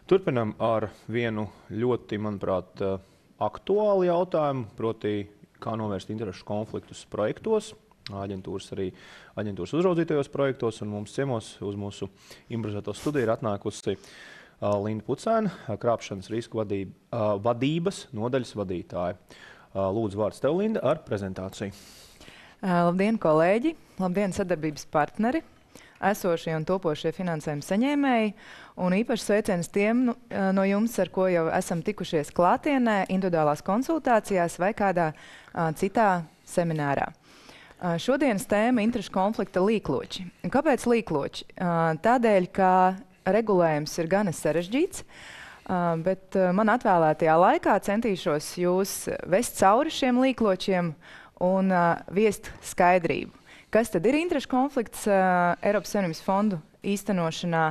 Turpinam ar vienu ļoti, manuprāt, aktuālu jautājumu, proti, kā novērst interešu konfliktus projektos, aģentūras uzraudzītajos projektos, un mums ciemos uz mūsu improvizēto studiju ir atnākusi Linda Pucēna, krāpšanas risku vadības nodaļas vadītāja. Lūdzu, vārds tev, Linda, ar prezentāciju. Labdien, kolēģi! Labdien, sadarbības partneri! Esošie un topošie finansējuma saņēmēji, un īpaši sveiciens tiem no jums, ar ko jau esam tikušies klātienē, individuālās konsultācijās vai kādā citā seminārā. Šodienas tēma - interešu konflikta līkloči. Kāpēc līkloči? Tādēļ, ka regulējums ir gana sarežģīts, bet man atvēlētajā laikā centīšos jūs vest cauri šiem līkločiem un viest skaidrību. Kas tad ir interešu konflikts Eiropas Savienības fondu īstenošanā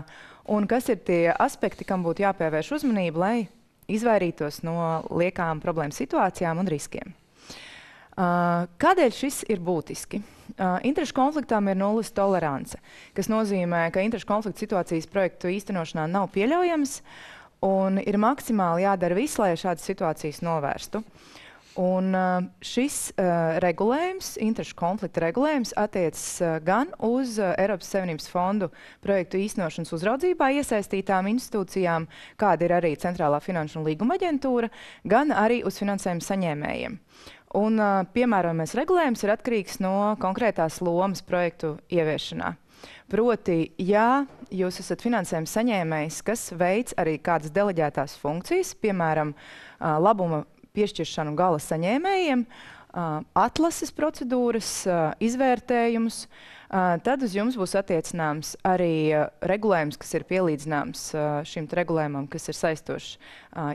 un kas ir tie aspekti, kam būtu jāpievērš uzmanība, lai izvairītos no liekām problēmu situācijām un riskiem. Kādēļ šis ir būtiski? Interešu konfliktām ir nulles tolerance, kas nozīmē, ka interešu konflikta situācijas projektu īstenošanā nav pieļaujamas un ir maksimāli jādara viss, lai šādas situācijas novērstu. Un šis regulējums, interešu konflikta regulējums, attiecas gan uz Eiropas Savienības fondu projektu īstenošanas uzraudzībā iesaistītām institūcijām, kāda ir arī Centrālā finanšu un līguma aģentūra, gan arī uz finansējuma saņēmējiem. Un piemērojamais regulējums ir atkarīgs no konkrētās lomas projektu ieviešanā. Proti, ja jūs esat finansējuma saņēmējs, kas veic arī kādas deleģētās funkcijas, piemēram, labuma piešķiršanu gala saņēmējiem, atlases procedūras, izvērtējumus, tad uz jums būs attiecināms arī regulējums, kas ir pielīdzināms šim regulējumam, kas ir saistošs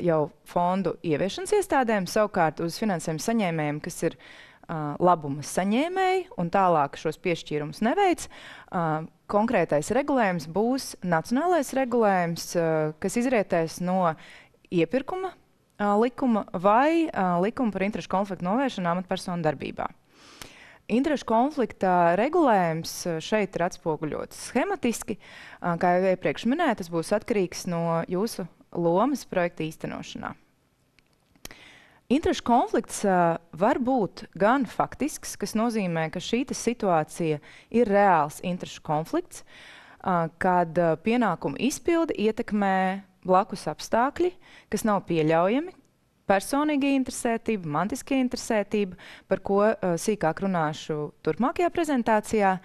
jau fondu ieviešanas iestādēm, savukārt uz finansējuma saņēmējiem, kas ir labuma saņēmēji un tālāk šos piešķīrumus neveic, konkrētais regulējums būs nacionālais regulējums, kas izrietēs no iepirkuma likuma vai likuma par interešu konfliktu novēršanu amatpersonu darbībā. Interešu konflikta regulējums šeit ir atspoguļots schematiski. Kā jau iepriekš minēju, tas būs atkarīgs no jūsu lomas projekta īstenošanā. Interešu konflikts var būt gan faktisks, kas nozīmē, ka šī situācija ir reāls interešu konflikts, kad pienākumu izpildi ietekmē blakus apstākļi, kas nav pieļaujami, personīga interesētība, mantiskie interesētība, par ko sīkāk runāšu turpmākajā prezentācijā.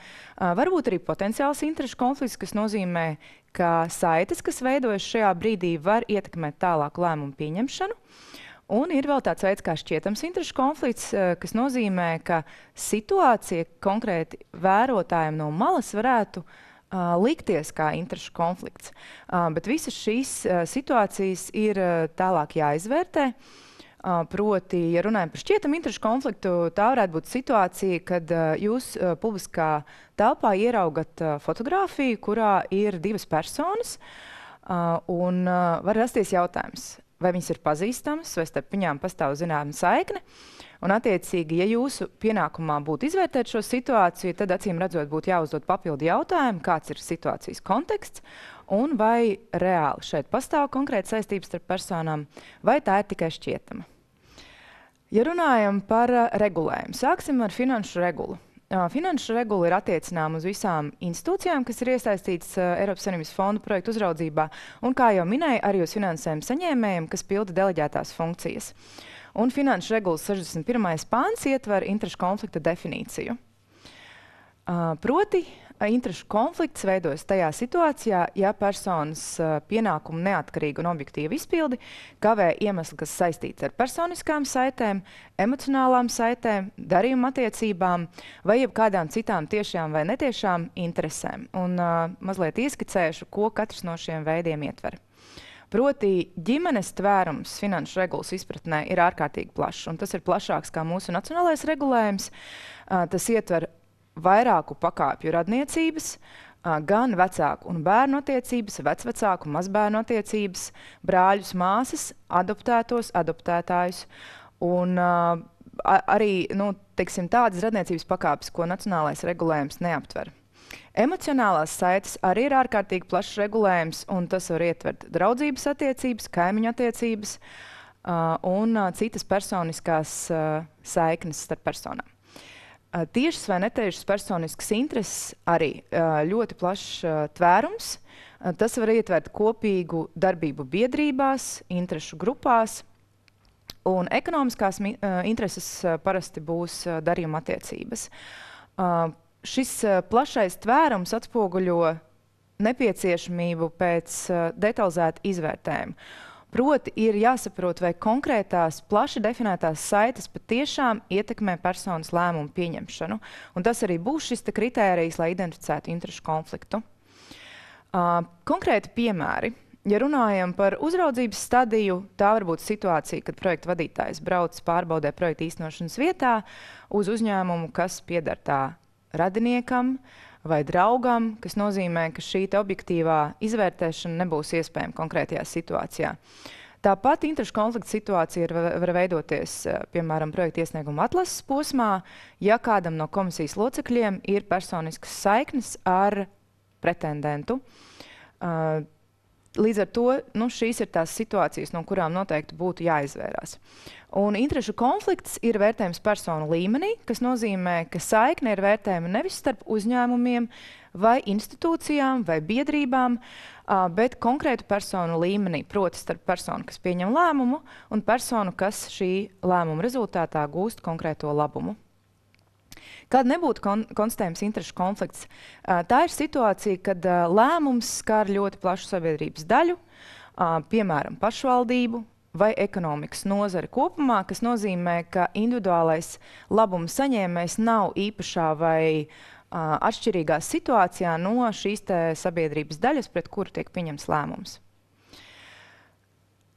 Varbūt arī potenciāls interešu konflikts, kas nozīmē, ka saites, kas veidojas šajā brīdī, var ietekmēt tālāku lēmumu pieņemšanu. Un ir vēl tāds veids kā šķietams interešu konflikts, kas nozīmē, ka situācija konkrēti vērotājiem no malas varētu likties kā interešu konflikts. Bet visas šīs situācijas ir tālāk jāizvērtē. Proti, ja runājam par šķietamu interešu konfliktu, tā varētu būt situācija, kad jūs publiskā telpā ieraugat fotogrāfiju, kurā ir divas personas, un var rasties jautājums, vai viņas ir pazīstamas, vai starp viņām pastāv zināma saikne. Un attiecīgi, ja jūsu pienākumā būtu izvērtēt šo situāciju, tad acīm redzot būtu jāuzdod papildu jautājumu, kāds ir situācijas konteksts un vai reāli šeit pastāv konkrēta saistības starp personām, vai tā ir tikai šķietama. Ja runājam par regulējumu, sāksim ar finanšu regulu. Finanšu regula ir attiecināma uz visām institūcijām, kas ir iesaistītas Eiropas Savienības fondu projektu uzraudzībā, un, kā jau minēju, arī uz finansējuma saņēmējiem, kas pilda deleģētās funkcijas. Un finanšu regulas 61. pāns ietver interešu konflikta definīciju. Proti, interešu konflikts veidojas tajā situācijā, ja personas pienākumu neatkarīgu un objektīvu izpildi kavē iemesli, kas saistīts ar personiskām saitēm, emocionālām saitēm, darījuma attiecībām vai jebkādām citām tiešām vai netiešām interesēm. Un mazliet ieskicēšu, ko katrs no šiem veidiem ietver. Proti, ģimenes tvērums finanšu regulas izpratnē ir ārkārtīgi plašs, un tas ir plašāks kā mūsu nacionālais regulējums. Tas ietver vairāku pakāpju radniecības, gan vecāku un bērnu attiecības, vecvecāku un mazbērnu attiecības, brāļus, māsas, adoptētos, adoptētājus, un arī teiksim, tādas radniecības pakāpes, ko nacionālais regulējums neaptver. Emocionālās saites arī ir ārkārtīgi plašs regulējums, un tas var ietvert draudzības attiecības, kaimiņu attiecības un citas personiskās saiknes starp personām. Tiešas vai netiešas personiskas intereses arī ļoti plašs tvērums. Tas var ietvert kopīgu darbību biedrībās, interešu grupās, un ekonomiskās intereses parasti būs darījuma attiecības. Šis plašais tvērums atspoguļo nepieciešamību pēc detalizēta izvērtējuma. Proti ir jāsaprot, vai konkrētās plaši definētās saites patiešām ietekmē personas lēmumu pieņemšanu. Un tas arī būs šis kritērijs, lai identificētu interešu konfliktu. Konkrēti piemēri. Ja runājam par uzraudzības stadiju, tā var būt situācija, kad projekta vadītājs brauc pārbaudē projekta īstenošanas vietā uz uzņēmumu, kas pieder tā radiniekam vai draugam, kas nozīmē, ka šī objektīvā izvērtēšana nebūs iespējama konkrētajā situācijā. Tāpat interešu konflikta situācija var veidoties, piemēram, projekta iesnieguma atlases posmā, ja kādam no komisijas locekļiem ir personiskas saiknes ar pretendentu. Līdz ar to šīs ir tās situācijas, no kurām noteikti būtu jāizvērās. Un interešu konflikts ir vērtējums personu līmenī, kas nozīmē, ka saikne ir vērtējuma nevis starp uzņēmumiem vai institūcijām vai biedrībām, bet konkrētu personu līmenī, proti starp personu, kas pieņem lēmumu, un personu, kas šī lēmuma rezultātā gūst konkrēto labumu. Kad nebūtu konstatējams interešu konflikts, tā ir situācija, kad lēmums skar ļoti plašu sabiedrības daļu, piemēram, pašvaldību vai ekonomikas nozari kopumā, kas nozīmē, ka individuālais labuma saņēmējs nav īpašā vai atšķirīgā situācijā no šīs sabiedrības daļas, pret kuru tiek pieņemts lēmums.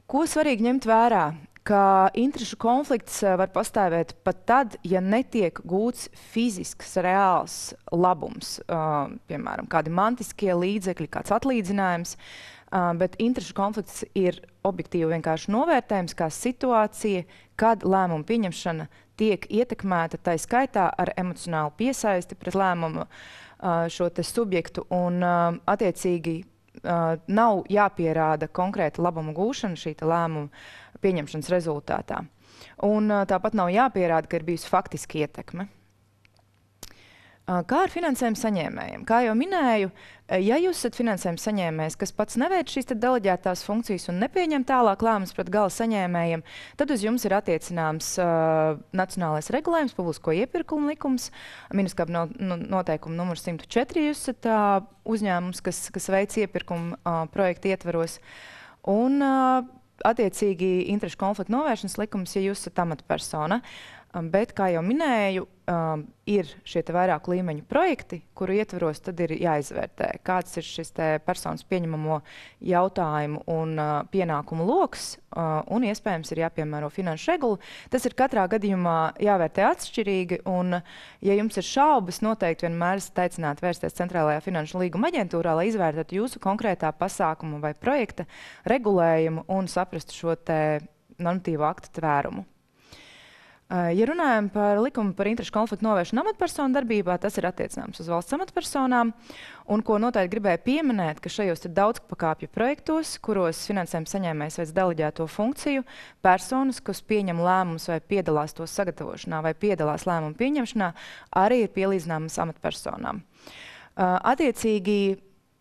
Ko svarīgi ņemt vērā? Ka interešu konflikts var pastāvēt pat tad, ja netiek gūts fizisks, reāls labums, piemēram, kādi mantiskie līdzekļi, kāds atlīdzinājums, bet interešu konflikts ir objektīvi vienkārši novērtējums kā situācija, kad lēmuma pieņemšana tiek ietekmēta tai skaitā ar emocionālu piesaisti pret lēmumu šo te subjektu un attiecīgi nav jāpierāda konkrēta labuma gūšana šī lēmuma pieņemšanas rezultātā. Un tāpat nav jāpierāda, ka ir bijusi faktiski ietekme. Kā ar finansējuma saņēmējiem? Kā jau minēju, ja jūs esat finansējuma saņēmējs, kas pats neveic šīs deleģētās funkcijas un nepieņem tālāk lēmumus pret gala saņēmējiem, tad uz jums ir attiecināms nacionālais regulējums, publisko iepirkumu likums, Ministrijas noteikuma numurs 104, jūs esat uzņēmums, kas veic iepirkumu projektu ietvaros, un attiecīgi interešu konflikta novēršanas likums, ja jūs esat amatpersona. Bet, kā jau minēju, ir šie vairāku līmeņu projekti, kuru ietvaros tad ir jāizvērtē, kāds ir šis personas pieņemamo jautājumu un pienākumu loks, un iespējams ir jāpiemēro finanšu regula. Tas ir katrā gadījumā jāvērtē atšķirīgi, un, ja jums ir šaubas, noteikti vienmēr esat aicināti vērsties Centrālajā finanšu līguma aģentūrā, lai izvērtētu jūsu konkrētā pasākuma vai projekta regulējumu un saprastu šo normatīvo aktu tvērumu. Ja runājam par likumu par interešu konfliktu novēršanu amatpersonu darbībā, tas ir attiecināms uz valsts amatpersonām, un ko noteikti gribēju pieminēt, ka šajos daudzpakāpju projektos, kuros finansējuma saņēmējs veic deleģēto funkciju, personas, kas pieņem lēmumus vai piedalās to sagatavošanā vai piedalās lēmumu pieņemšanā, arī ir pielīdzināmas amatpersonām. Attiecīgi,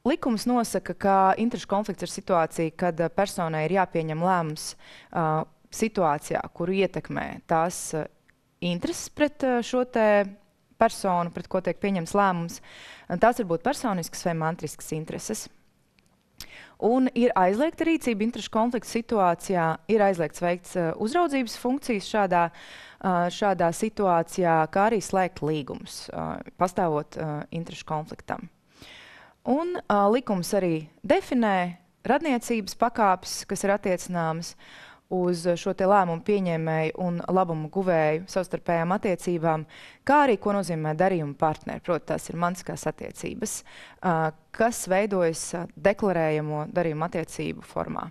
likums nosaka, ka interešu konflikts ir situācija, kad personai ir jāpieņem lēmums situācijā, kuru ietekmē tās intereses pret šo personu, pret ko tiek pieņemts lēmums. Tās var būt personiskas vai mantriskas intereses. Un ir aizliegta rīcība interešu konflikta situācijā, ir aizliegts veikt uzraudzības funkcijas šādā situācijā, kā arī slēgt līgumus, pastāvot interešu konfliktam. Un likums arī definē radniecības pakāpes, kas ir attiecināmas uz šo lēmumu pieņēmēju un labumu guvēju savstarpējām attiecībām, kā arī, ko nozīmē darījuma partneri, proti tās ir mantiskās attiecības, kas veidojas deklarējamo darījuma attiecību formā.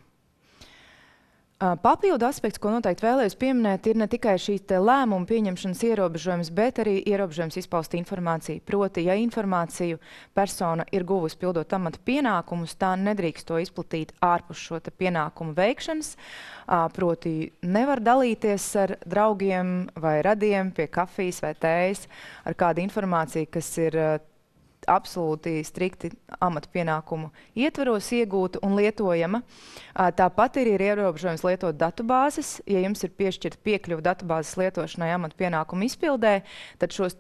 Papildu aspekts, ko noteikti vēlējos pieminēt, ir ne tikai šī lēmuma pieņemšanas ierobežojums, bet arī ierobežojums izpaust informāciju. Proti, ja informāciju persona ir guvusi pildot amata pienākumus, tā nedrīkst to izplatīt ārpus šo pienākumu veikšanas. Proti, nevar dalīties ar draugiem vai radiem pie kafijas vai tējas ar kādu informāciju, kas ir absolūti strikti amata pienākumu ietvaros iegūta un lietojama. Tāpat ir ierobežojums lietot datubāzes. Ja jums ir piešķirta piekļuva datubāzes lietošanai amata pienākumu izpildē, tad šos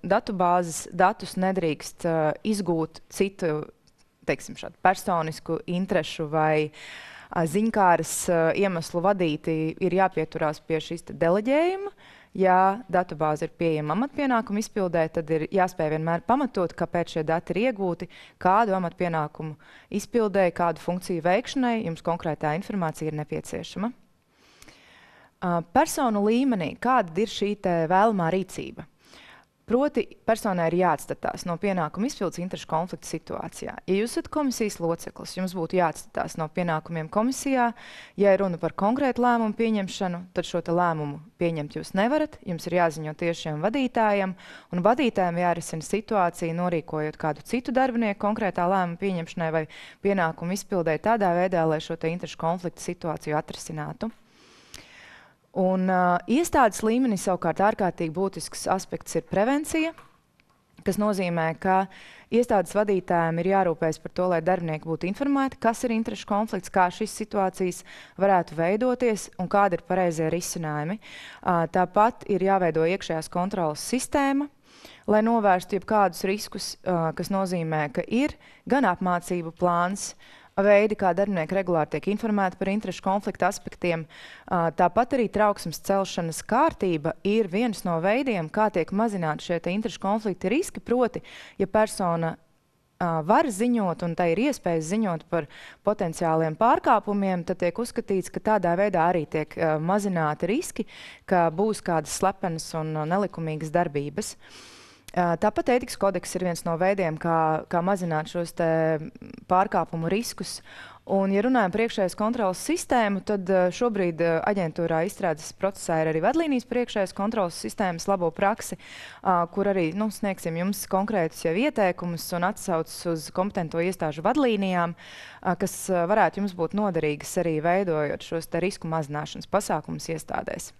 datubāzes datus nedrīkst izgūt citu, teiksim, šādu personisku interešu vai ziņkāras iemeslu vadīti, ir jāpieturās pie šīs deleģējuma. Ja datubāze ir pieejama amatpienākumu izpildē, tad ir jāspēj vienmēr pamatot, kāpēc šie dati ir iegūti, kādu amatpienākumu izpildē, kādu funkciju veikšanai jums konkrētā informācija ir nepieciešama. Personu līmenī, kāda ir šī vēlamā rīcība? Proti, personai ir jāatstatās no pienākumu izpildes interešu konflikta situācijā. Ja jūs esat komisijas loceklis, jums būtu jāatstatās no pienākumiem komisijā. Ja ir runa par konkrētu lēmumu pieņemšanu, tad šo lēmumu pieņemt jūs nevarat. Jums ir jāziņo tiešiem vadītājiem, un vadītājiem jārisina situācija, norīkojot kādu citu darbinieku konkrētā lēmuma pieņemšanai vai pienākumu izpildē tādā veidā, lai šo interešu konflikta situāciju atrisinātu. Un iestādes līmenī savukārt ārkārtīgi būtisks aspekts ir prevencija, kas nozīmē, ka iestādes vadītājiem ir jārūpējas par to, lai darbinieki būtu informēti, kas ir interešu konflikts, kā šīs situācijas varētu veidoties un kādi ir pareizie risinājumi. Tāpat ir jāveido iekšējās kontrolas sistēma, lai novērstu jebkādus riskus, kas nozīmē, ka ir gan apmācību plāns, veidi, kā darbinieki regulāri tiek informēti par interešu konflikta aspektiem. Tāpat arī trauksmes celšanas kārtība ir viens no veidiem, kā tiek mazināti šie interešu konflikta riski. Proti, ja persona var ziņot un tai ir iespējas ziņot par potenciāliem pārkāpumiem, tad tiek uzskatīts, ka tādā veidā arī tiek mazināti riski, ka būs kādas slepenas un nelikumīgas darbības. Tāpat ētikas kodeks ir viens no veidiem, kā mazināt šos pārkāpumu riskus. Un, ja runājam par iekšējas kontrolas sistēmu, tad šobrīd aģentūrā izstrādes procesā ir arī vadlīnijas par iekšējas kontrolas sistēmas labo praksi, kur arī sniegsim jums konkrētus jau ieteikumus un atsaucas uz kompetento iestāžu vadlīnijām, kas varētu jums būt noderīgas arī veidojot šos risku mazināšanas pasākumus iestādēs.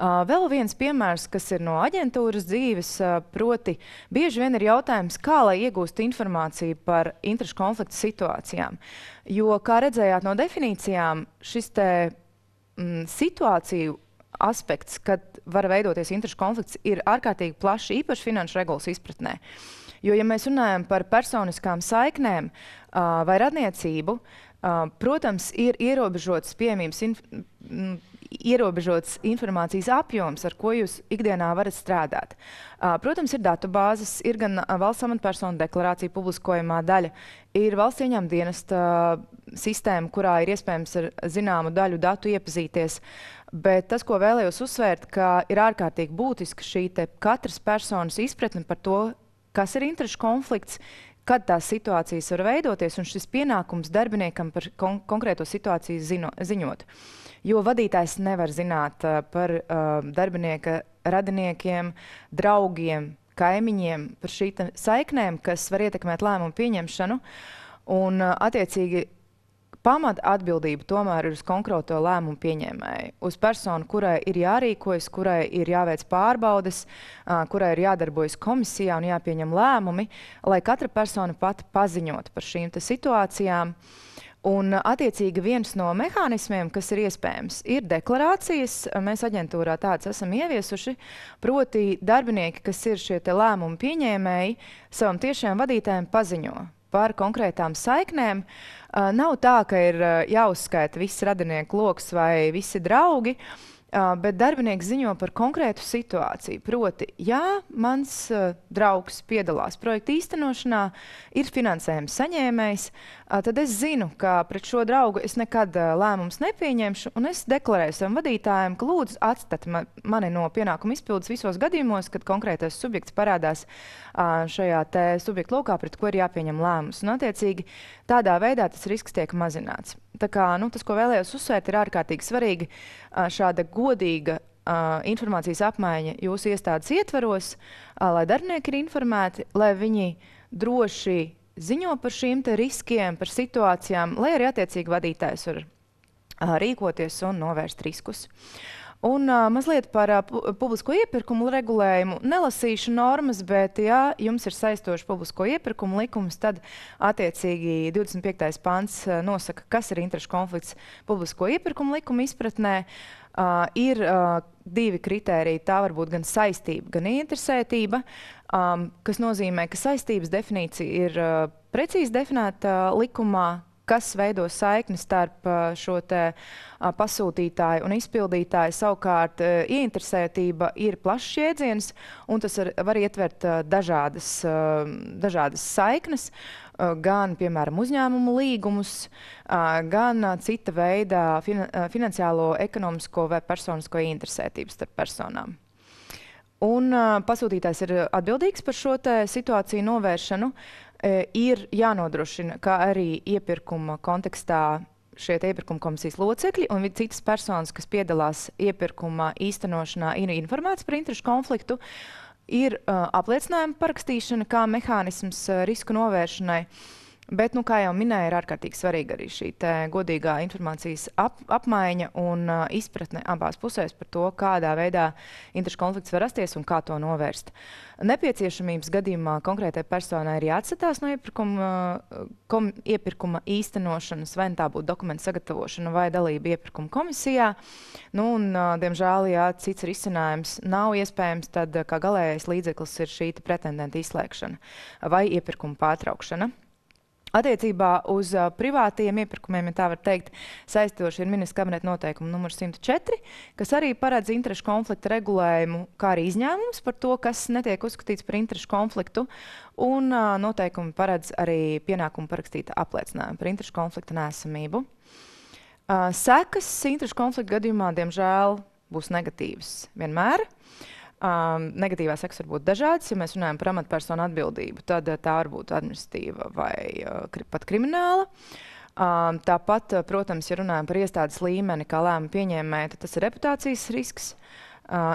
Vēl viens piemērs, kas ir no aģentūras dzīves, proti bieži vien ir jautājums, kā lai iegūst informāciju par interešu konflikta situācijām. Jo, kā redzējāt no definīcijām, šis situāciju aspekts, kad var veidoties interešu konflikts, ir ārkārtīgi plašs, īpaši finanšu regulas izpratnē. Jo, ja mēs runājam par personiskām saiknēm vai radniecību, protams, ir ierobežots informācijas apjoms, ar ko jūs ikdienā varat strādāt. Protams, ir datubāzes, ir gan valsts amatpersonu deklarācija publiskojumā daļa, ir valsts ieņēmuma dienesta sistēma, kurā ir iespējams ar zināmu daļu datu iepazīties. Bet tas, ko vēlējos uzsvērt, ka ir ārkārtīgi būtiska šī katras personas izpratne par to, kas ir interešu konflikts, kad tās situācijas var veidoties, un šis pienākums darbiniekam par konkrēto situāciju ziņot. Jo vadītājs nevar zināt par darbinieka radiniekiem, draugiem, kaimiņiem, par šīm saiknēm, kas var ietekmēt lēmumu pieņemšanu, un attiecīgi pamata atbildība tomēr ir uz konkrēto lēmumu pieņēmēju, uz personu, kurai ir jārīkojas, kurai ir jāveic pārbaudes, kurai ir jādarbojas komisijā un jāpieņem lēmumi, lai katra persona pati paziņot par šīm situācijām. Un attiecīgi viens no mehānismiem, kas ir iespējams, ir deklarācijas. Mēs aģentūrā tādas esam ieviesuši, proti darbinieki, kas ir šie lēmumu pieņēmēji, savam tiešajam vadītājiem paziņo par konkrētām saiknēm. Nav tā, ka ir jāuzskaita viss radinieku loks vai visi draugi, bet darbinieks ziņo par konkrētu situāciju. Proti, ja mans draugs piedalās projekta īstenošanā, ir finansējums saņēmējs, tad es zinu, ka pret šo draugu es nekad lēmumus nepieņemšu, un es deklarēju savam vadītājam, ka lūdzu atstat mani no pienākumu izpildes visos gadījumos, kad konkrētais subjekts parādās šajā subjektu lokā, pret ko ir jāpieņem lēmums. Un attiecīgi tādā veidā tas risks tiek mazināts. Tā kā, tas, ko vēlējos uzsvērt, ir ārkārtīgi svarīgi šāda godīga informācijas apmaiņa jūsu iestādes ietvaros, lai darbinieki ir informēti, lai viņi droši ziņo par šīm riskiem, par situācijām, lai arī attiecīgi vadītājs var rīkoties un novērst riskus. Un mazliet par publisko iepirkumu regulējumu. Nelasīšu normas, bet ja jums ir saistošs publisko iepirkumu likums, tad attiecīgi 25. pants nosaka, kas ir interešu konflikts publisko iepirkumu likuma izpratnē. Ir divi kritēriji. Tā var būt gan saistība, gan interesētība, kas nozīmē, ka saistības definīcija ir precīzi definēta likumā, kas veido saikni starp šo te pasūtītāju un izpildītāju. Savukārt ieinteresētība ir plašs jēdziens, un tas var ietvert dažādas saiknes, gan, piemēram, uzņēmumu līgumus, gan cita veida finansiālo, ekonomisko vai personisko ieinteresētību starp personām. Un pasūtītājs ir atbildīgs par šo te situāciju novēršanu. Ir jānodrošina, ka arī iepirkuma kontekstā šie iepirkuma komisijas locekļi un citas personas, kas piedalās iepirkuma īstenošanā, ir informēts par interešu konfliktu, ir apliecinājuma parakstīšana kā mehānisms risku novēršanai. Bet, kā jau minēju, ir ārkārtīgi svarīga arī šī godīgā informācijas apmaiņa un izpratne abās pusēs par to, kādā veidā interešu konflikts var rasties un kā to novērst. Nepieciešamības gadījumā konkrētai personai ir jāatsatās no iepirkuma īstenošanas, vai tā būtu dokumentu sagatavošana vai dalība iepirkuma komisijā. Diemžēl, ja cits risinājums nav iespējams, tad kā galējais līdzeklis ir šī pretendenta izslēgšana vai iepirkuma pārtraukšana. Attiecībā uz privātajiem iepirkumiem, ja tā var teikt, saistoši ir Ministra kabineta noteikuma numur 104, kas arī paredz interešu konflikta regulējumu, kā arī izņēmums par to, kas netiek uzskatīts par interešu konfliktu, un noteikumi paredz arī pienākumu parakstīt apliecinājumu par interešu konflikta neesamību. Sekas interešu konflikta gadījumā, diemžēl, būs negatīvas vienmēr. Negatīvās sekas var būt dažādas. Ja mēs runājam par amatpersonu atbildību, tad tā var būt administratīva vai pat krimināla. Tāpat, protams, ja runājam par iestādes līmeni kā lēmumu pieņēmēju, tad tas ir reputācijas risks,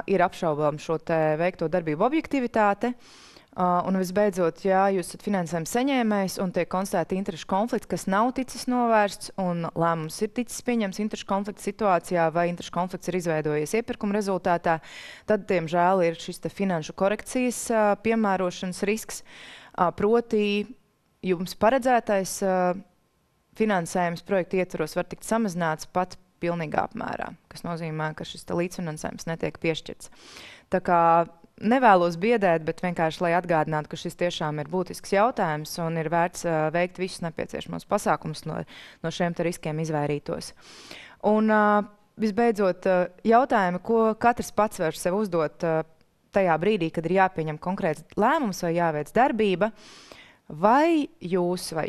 ir apšaubām šo te veikto darbību objektivitāte. Un visbeidzot, ja jūs esat finansējuma saņēmējs un tiek konstatēta interešu konflikts, kas nav ticis novērsts un lēmums ir ticis pieņemts interešu konflikta situācijā vai interešu konflikts ir izveidojies iepirkuma rezultātā, tad, diemžēl, ir šis te finanšu korekcijas piemērošanas risks. Proti, jums paredzētais finansējums projekta ietvaros var tikt samazināts pat pilnīgā apmērā, kas nozīmē, ka šis te līdzfinansējums netiek piešķirts. Tā kā nevēlos biedēt, bet vienkārši, lai atgādinātu, ka šis tiešām ir būtisks jautājums un ir vērts veikt visus nepieciešamos pasākumus, no šiem te riskiem izvairītos. Un visbeidzot, jautājumi, ko katrs pats var sev uzdot tajā brīdī, kad ir jāpieņem konkrēts lēmums vai jāveic darbība, vai jūsu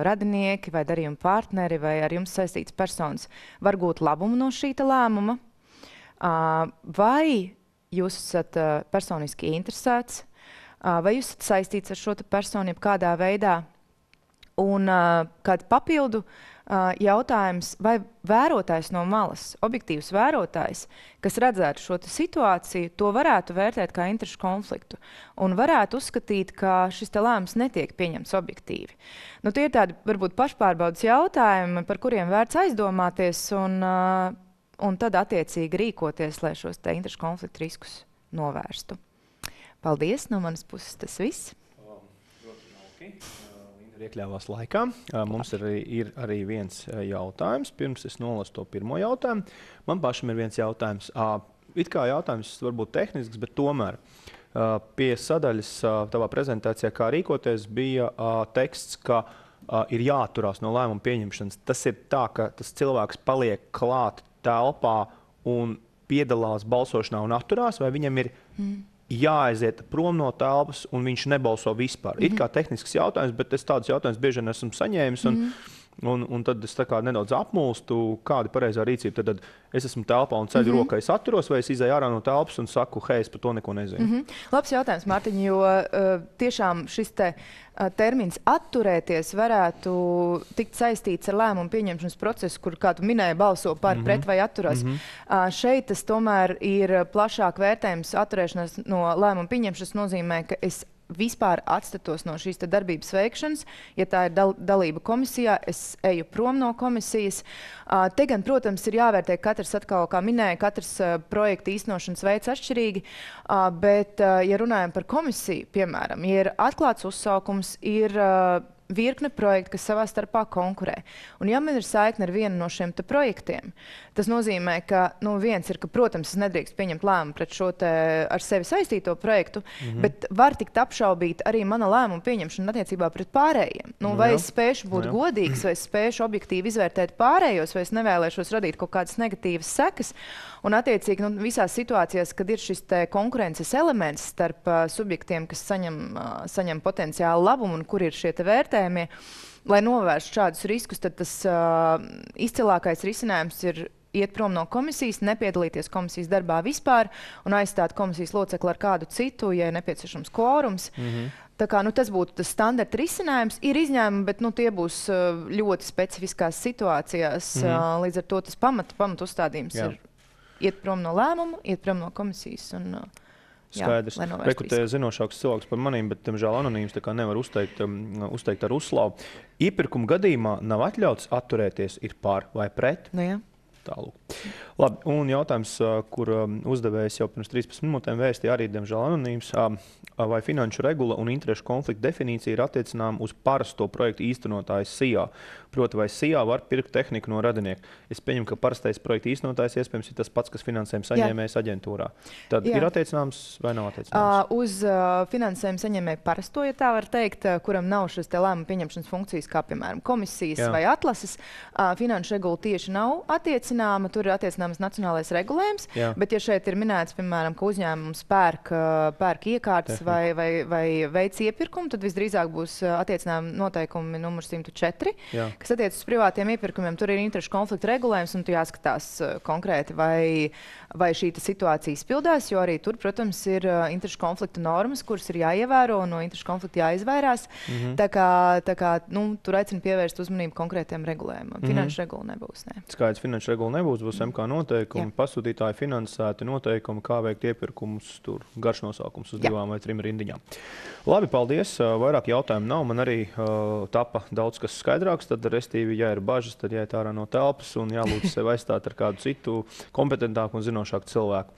radinieki vai darījuma partneri vai ar jums saistīts personas var gūt labumu no šīta lēmuma, vai jūs esat personiski interesēts, vai jūs esat saistīts ar šo personu kādā veidā, un kādu papildu jautājums, vai vērotājs no malas, objektīvs vērotājs, kas redzētu šo situāciju, to varētu vērtēt kā interešu konfliktu un varētu uzskatīt, ka šis lēmums netiek pieņemts objektīvi. Tie ir tādi, varbūt, pašpārbaudas jautājumi, par kuriem vērts aizdomāties un tad attiecīgi rīkoties, lai šos interešu konfliktu riskus novērstu. Paldies, no manas puses tas viss. Ļoti jauki. Linda iekļāvās laikā. Mums ir arī viens jautājums. Pirms es nolasu to pirmo jautājumu. Man pašam ir viens jautājums. It kā jautājums varbūt tehnisks, bet tomēr pie sadaļas tavā prezentācijā, kā rīkoties, bija teksts, ka ir jāatturās no lēmuma pieņemšanas. Tas ir tā, ka tas cilvēks paliek klāt telpā un piedalās balsošanā un atturās, vai viņam ir jāaiziet prom no telpas un viņš nebalso vispār. It kā tehnisks jautājums, bet es tādus jautājumus bieži vien esmu saņēmis. Un un tad es tā kā nedaudz apmulstu, kāda ir pareizā rīcība. Tad es esmu telpā un ceļu rokai saturos, vai es izēju ārā no telpas un saku, hei, es par to neko nezinu. Labs jautājums, Mārtiņ, jo tiešām šis termins atturēties varētu tikt saistīts ar lēmumu pieņemšanas procesu, kur, kā tu minēji, balso par, pret vai atturas. Šeit tas tomēr ir plašāk vērtējums. Atturēšanās no lēmumu pieņemšanas nozīmē, ka es vispār atstatos no šīs darbības veikšanas. Ja tā ir dalība komisijā, es eju prom no komisijas. Te gan, protams, ir jāvērtē katrs, atkal, kā minēja, katrs projekta īstenošanas veids atšķirīgi, bet, ja runājam par komisiju, piemēram, ja ir atklāts uzsaukums, ir virkne projektu, kas savā starpā konkurē. Un ja man ir saikne ar vienu no šiem projektiem, tas nozīmē, ka, viens ir, ka, protams, es nedrīkst pieņemt lēmumu pret šo ar sevi saistīto projektu, bet var tikt apšaubīt arī mana lēmuma pieņemšana attiecībā pret pārējiem. Vai es spēšu būt godīgs, vai es spēšu objektīvi izvērtēt pārējos, vai es nevēlēšos radīt kaut kādas negatīvas sekas. Un, attiecīgi, visās situācijās, kad ir šis konkurences elements starp subjektiem, kas saņem potenciālu labumu un kur ir šie vērtējumi, lai novērstu šādus riskus, tad tas izcilākais risinājums ir iet prom no komisijas, nepiedalīties komisijas darbā vispār un aizstāt komisijas locekli ar kādu citu, ja ir nepieciešams kvorums. Tā kā, tas būtu tas standarta risinājums. Ir izņēmumi, bet tie būs ļoti specifiskās situācijās. Līdz ar to tas pamat uzstādījums ir iet prom no lēmumu, iet prom no komisijas. Skaidrs. Rekrutē zinošāks cilvēks par manīm, bet, diemžēl, anonīms, tā kā nevar uzteikt ar uzslavu. Iepirkuma gadījumā nav atļauts atturēties, ir par vai pret? Tālūk. Labi, un jautājums, kur uzdevējs jau pirms 13 minūtēm vēstīja arī, diemžēl, anonīms, vai finanšu regula un interešu konflikta definīcija ir attiecināma uz parasto projektu īstenotāju SIA. Proti, vai SIA var pirkt tehniku no radinieka. Es pieņemu, ka parastais projekta īstenotājs iespējams ir tas pats, kas finansējuma saņēmējs aģentūrā. Tad ir attiecināms vai nav attiecināms? Uz finansējuma saņēmēju parasto, ja tā var teikt, kuram nav šis lēmumu pieņemšanas funkcijas, kā piemēram komisijas vai atlases, finanšu regula tieši nav attiecināma, tur ir attiecināms nacionālais regulējums, bet ja šeit ir minēts, piemēram, ka uzņēmums pērk iekārtas vai veic iepirkumu, tad visdrīzāk būs attiecinājumi noteikumi numur 104, kas attiecas uz privātiem iepirkumiem. Tur ir interešu konflikta regulējums, un tu jāskatās konkrēti, vai šī situācija izpildās, jo arī tur, protams, ir interešu konflikta normas, kuras ir jāievēro, un no interešu konflikta jāizvairās. Tā kā tur aicina pievērst uzmanību konkrētiem regulējumam. Finanšu regula nebūs. Skaidrs, finanšu regula nebūs, būs MK noteikumi, pasūtītāji finansēti noteikumi, kā veikt iepirkumus, tur garš nosaukums uz 2 vai 3 rindiņām. Labi, paldies. Vairāk jautājumu nav. Man arī tapa daudz kas skaidrāks. Tad, restīvi, ja ir bažas, tad jāiet ārā no telpas un jālūdz sevi aizstāt ar kādu citu kompetentāku un zinošāku cilvēku.